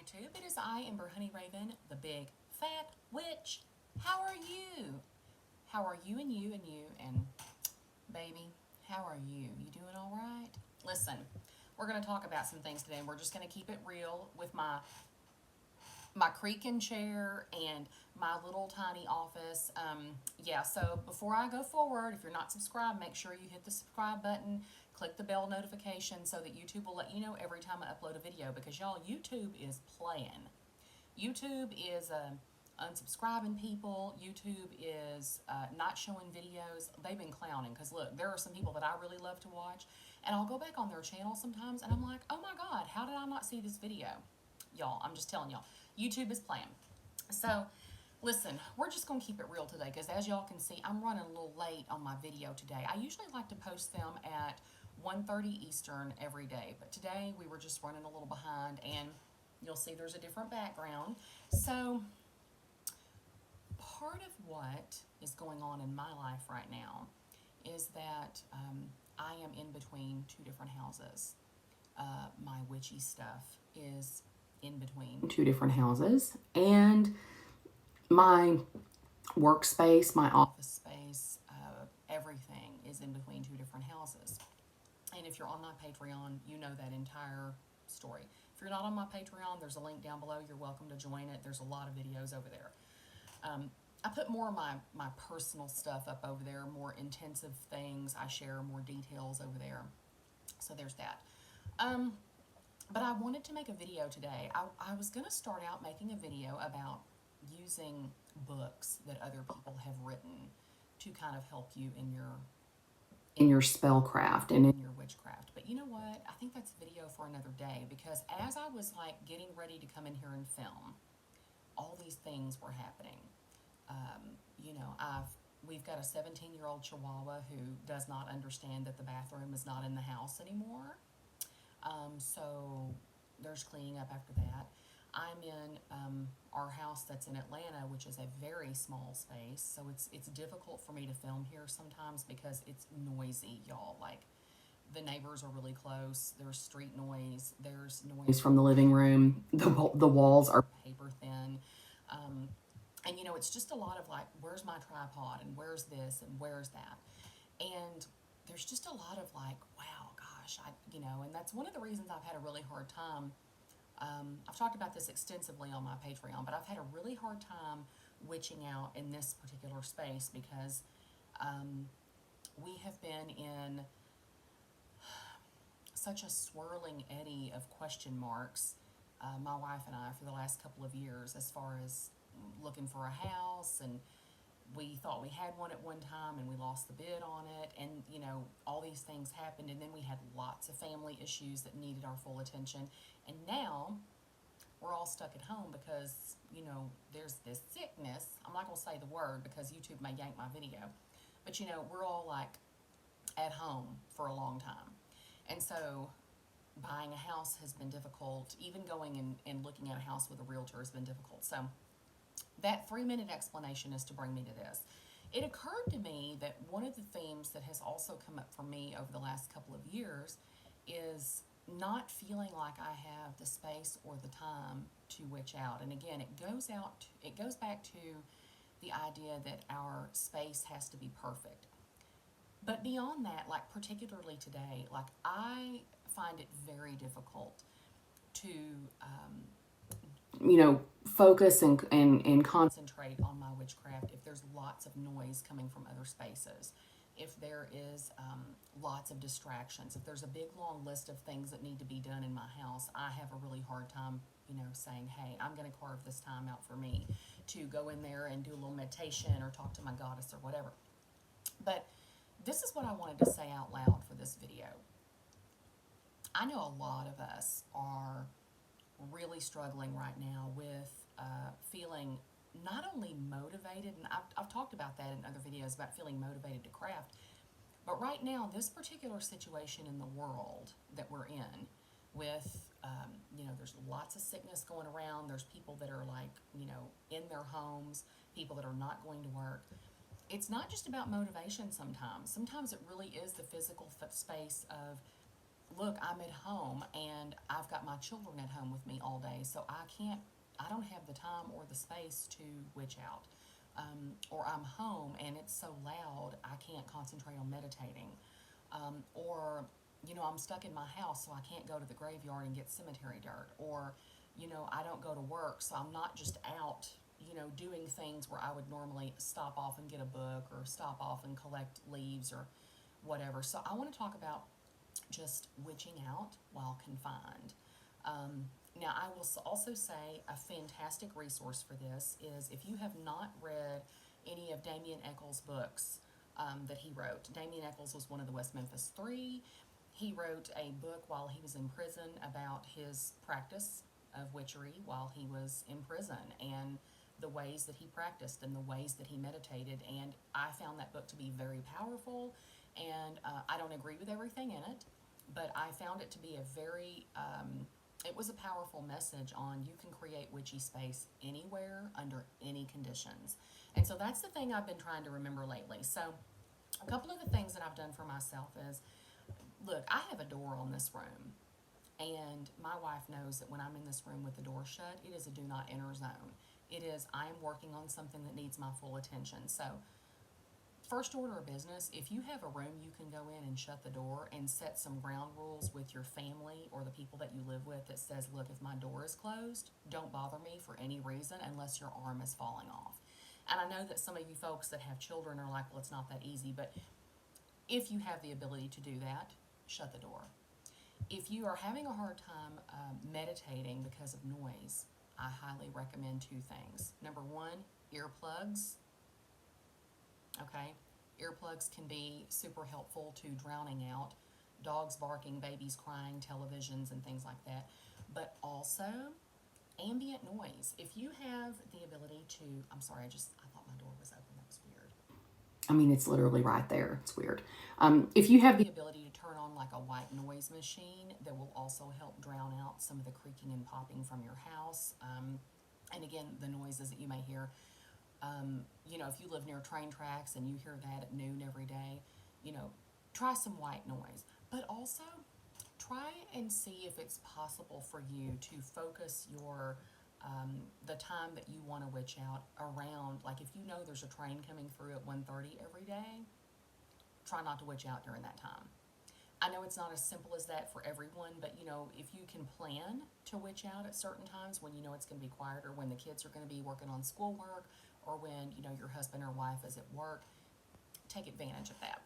YouTube. It is I, Ember Honey Raven, the big fat witch. How are you? How are you and you and you and baby? How are you? You doing all right? Listen, we're going to talk about some things today, and we're just going to keep it real with my creaking chair and my little tiny office. Yeah, so before I go forward, if you're not subscribed, make sure you hit the subscribe button, click the bell notification so that YouTube will let you know every time I upload a video, because y'all, YouTube is playing. YouTube is unsubscribing people. YouTube is not showing videos. They've been clowning, because look, there are some people that I really love to watch, and I'll go back on their channel sometimes and I'm like, oh my God, how did I not see this video? Y'all, I'm just telling y'all, YouTube is playing. So listen, we're just going to keep it real today, because as y'all can see, I'm running a little late on my video today. I usually like to post them at 1:30 Eastern every day, but today we were just running a little behind, and you'll see there's a different background. So part of what is going on in my life right now is that I am in between two different houses. My witchy stuff is in between two different houses, and my workspace, my office space, everything is in between two different houses. And if you're on my Patreon, you know that entire story. If you're not on my Patreon, there's a link down below. You're welcome to join it. There's a lot of videos over there. I put more of my personal stuff up over there, more intensive things. I share more details over there. So there's that. But I wanted to make a video today. I was going to start out making a video about using books that other people have written to kind of help you in your spellcraft and in your witchcraft. But you know what? I think that's a video for another day, because as I was like getting ready to come in here and film, all these things were happening. You know, we've got a 17-year-old Chihuahua who does not understand that the bathroom is not in the house anymore. So there's cleaning up after that. I'm in our house that's in Atlanta, which is a very small space, so it's difficult for me to film here sometimes because it's noisy, y'all. Like, the neighbors are really close. There's street noise. There's noise from the living room. The walls are paper thin. And, you know, it's just a lot of like, where's my tripod, and where's this, and where's that? And there's just a lot of like, wow, gosh, you know, and that's one of the reasons I've had a really hard time. I've talked about this extensively on my Patreon, but I've had a really hard time witching out in this particular space, because we have been in such a swirling eddy of question marks, my wife and I, for the last couple of years, as far as looking for a house. And we thought we had one at one time, and we lost the bid on it, and you know, all these things happened, and then we had lots of family issues that needed our full attention, and now we're all stuck at home because, you know, there's this sickness. I'm not going to say the word because YouTube may yank my video, but you know, we're all like at home for a long time, and so buying a house has been difficult. Even going and looking at a house with a realtor has been difficult. So that 3-minute explanation is to bring me to this. It occurred to me that one of the themes that has also come up for me over the last couple of years is not feeling like I have the space or the time to witch out. And again, it goes back to the idea that our space has to be perfect. But beyond that, like particularly today, like I find it very difficult to you know, focus and concentrate on my witchcraft if there's lots of noise coming from other spaces, if there is lots of distractions, if there's a big long list of things that need to be done in my house. I have a really hard time, you know, saying, hey, I'm going to carve this time out for me to go in there and do a little meditation or talk to my goddess or whatever. But this is what I wanted to say out loud for this video. I know a lot of us are really struggling right now with feeling not only motivated, and I've talked about that in other videos about feeling motivated to craft, but right now, this particular situation in the world that we're in with, you know, there's lots of sickness going around. There's people that are like, you know, in their homes, people that are not going to work. It's not just about motivation sometimes. Sometimes it really is the physical space of look, I'm at home and I've got my children at home with me all day, so I don't have the time or the space to witch out. Or I'm home and it's so loud, I can't concentrate on meditating. Or, I'm stuck in my house, so I can't go to the graveyard and get cemetery dirt. Or, I don't go to work, so I'm not just out, doing things where I would normally stop off and get a book or stop off and collect leaves or whatever. So I want to talk about just witching out while confined. Now, I will also say a fantastic resource for this is if you have not read any of Damien Eccles' books that he wrote. Damien Eccles was one of the West Memphis Three. He wrote a book while he was in prison about his practice of witchery while he was in prison and the ways that he practiced and the ways that he meditated. And I found that book to be very powerful. And I don't agree with everything in it, but I found it to be it was a powerful message on you can create witchy space anywhere under any conditions. And so that's the thing I've been trying to remember lately. So a couple of the things that I've done for myself is, look, I have a door on this room, and my wife knows that when I'm in this room with the door shut, it is a do not enter zone. It is, I am working on something that needs my full attention. So first order of business, if you have a room you can go in and shut the door and set some ground rules with your family or the people that you live with that says, look, if my door is closed, don't bother me for any reason unless your arm is falling off. And I know that some of you folks that have children are like, well, it's not that easy, but if you have the ability to do that, shut the door. If you are having a hard time meditating because of noise, I highly recommend two things. Number one, earplugs. Okay, earplugs can be super helpful to drowning out dogs barking, babies crying, televisions, and things like that. But also ambient noise. If you have the ability to, I'm sorry, I thought my door was open. That was weird. I mean, it's literally right there. It's weird. If you have the ability to turn on like a white noise machine that will also help drown out some of the creaking and popping from your house. And again, the noises that you may hear. If you live near train tracks and you hear that at noon every day, try some white noise. But also, try and see if it's possible for you to focus the time that you want to witch out around, like if you know there's a train coming through at 1:30 every day, try not to witch out during that time. I know it's not as simple as that for everyone, but if you can plan to witch out at certain times when it's going to be quieter, when the kids are going to be working on schoolwork, or when your husband or wife is at work, take advantage of that.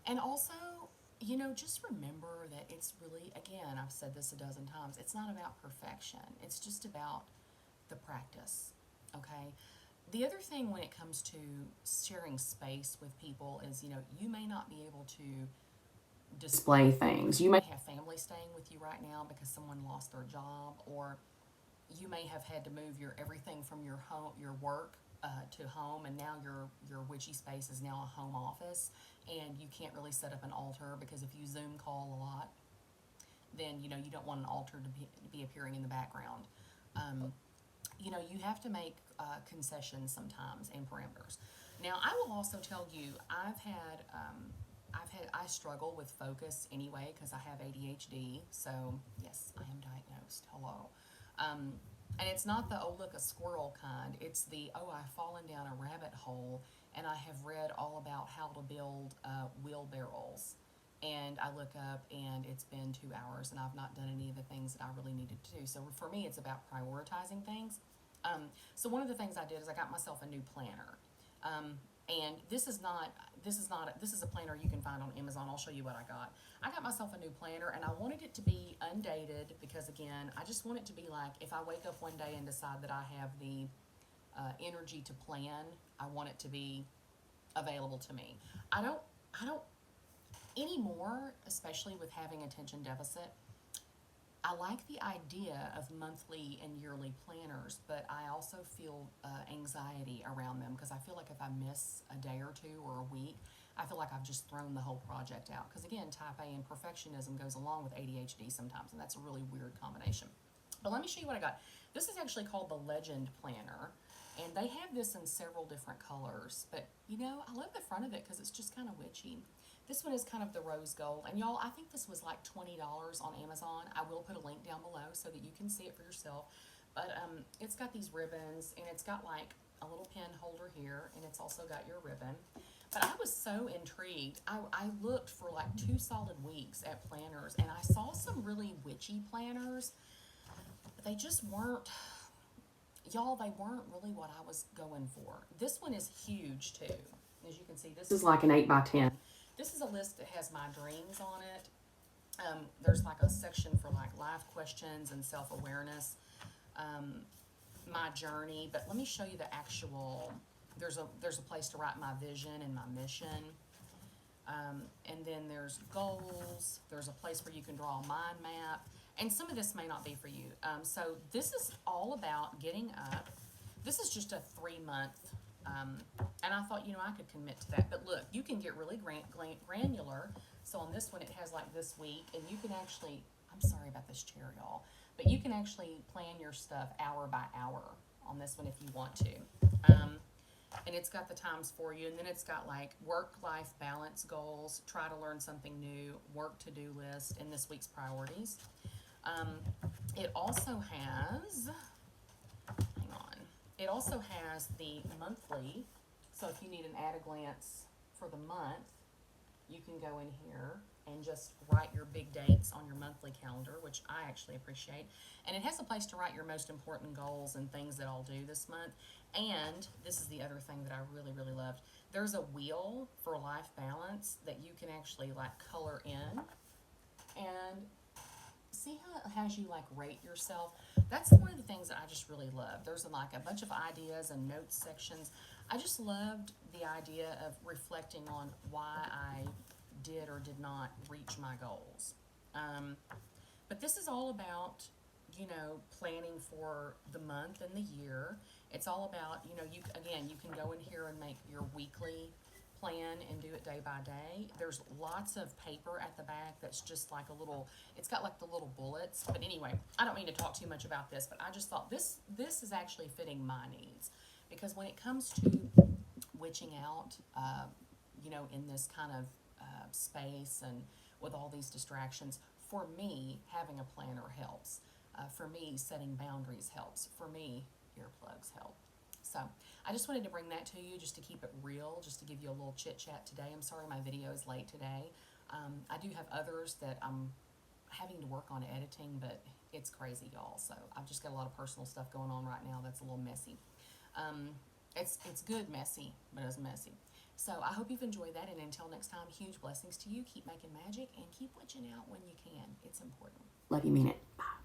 And also, just remember that it's really, again, I've said this a dozen times, it's not about perfection. It's just about the practice, okay? The other thing when it comes to sharing space with people is, you may not be able to display things. You may have family staying with you right now because someone lost their job, or you may have had to move everything from your home, your work to home, and now your witchy space is now a home office, and you can't really set up an altar because if you Zoom call a lot, then you don't want an altar to be appearing in the background. You have to make concessions sometimes and parameters. Now, I will also tell you, I struggle with focus anyway because I have ADHD. So yes, I am diagnosed. Hello. And it's not the, oh, look, a squirrel kind. It's the, oh, I've fallen down a rabbit hole and I have read all about how to build wheelbarrows. And I look up and it's been 2 hours and I've not done any of the things that I really needed to do. So for me, it's about prioritizing things. So one of the things I did is I got myself a new planner. And this is a planner you can find on Amazon. I'll show you what I got. I got myself a new planner and I wanted it to be undated because, again, I just want it to be like if I wake up one day and decide that I have the energy to plan, I want it to be available to me. I don't anymore, especially with having attention deficit, I like the idea of monthly and yearly planners, but I also feel anxiety around them because I feel like if I miss a day or two or a week, I feel like I've just thrown the whole project out. Because again, type A and perfectionism goes along with ADHD sometimes, and that's a really weird combination. But let me show you what I got. This is actually called the Legend Planner, and they have this in several different colors. But I love the front of it because it's just kind of witchy. This one is kind of the rose gold. And y'all, I think this was like $20 on Amazon. I will put a link down below so that you can see it for yourself. But it's got these ribbons, and it's got like a little pen holder here, and it's also got your ribbon. But I was so intrigued. I looked for like 2 solid weeks at planners, and I saw some really witchy planners, but they just weren't, y'all, they weren't really what I was going for. This one is huge too. As you can see, this is like an 8 by 10. This is a list that has my dreams on it. There's like a section for like life questions and self-awareness, my journey. But let me show you the actual, there's a place to write my vision and my mission. And then there's goals. There's a place where you can draw a mind map. And some of this may not be for you. So this is all about getting up. This is just a 3-month, and I thought, I could commit to that. But look, you can get really granular. So on this one, it has like this week, and you can actually, I'm sorry about this chair, y'all, but you can actually plan your stuff hour by hour on this one if you want to. And it's got the times for you, and then it's got like work-life balance goals, try to learn something new, work to-do list, and this week's priorities. It also has, hang on, it also has the monthly, so if you need an at-a-glance for the month, you can go in here and just write your big dates on your monthly calendar, which I actually appreciate. And it has a place to write your most important goals and things that I'll do this month. And this is the other thing that I really, really loved. There's a wheel for life balance that you can actually like color in. And see how it has you like rate yourself? That's one of the things that I just really love. There's like a bunch of ideas and notes sections. I just loved the idea of reflecting on why I did or did not reach my goals. But this is all about, planning for the month and the year. It's all about, you can go in here and make your weekly plan and do it day by day. There's lots of paper at the back that's just like it's got like the little bullets. But anyway, I don't mean to talk too much about this, but I just thought this is actually fitting my needs. Because when it comes to witching out, in this kind of space and with all these distractions, for me, having a planner helps. For me, setting boundaries helps. For me, earplugs help. So I just wanted to bring that to you just to keep it real, just to give you a little chit chat today. I'm sorry my video is late today. I do have others that I'm having to work on editing, but it's crazy, y'all. So I've just got a lot of personal stuff going on right now that's a little messy. It's good messy, but it's messy. So I hope you've enjoyed that, and until next time, huge blessings to you. Keep making magic and keep witching out when you can. It's important. Love you, mean it. Bye.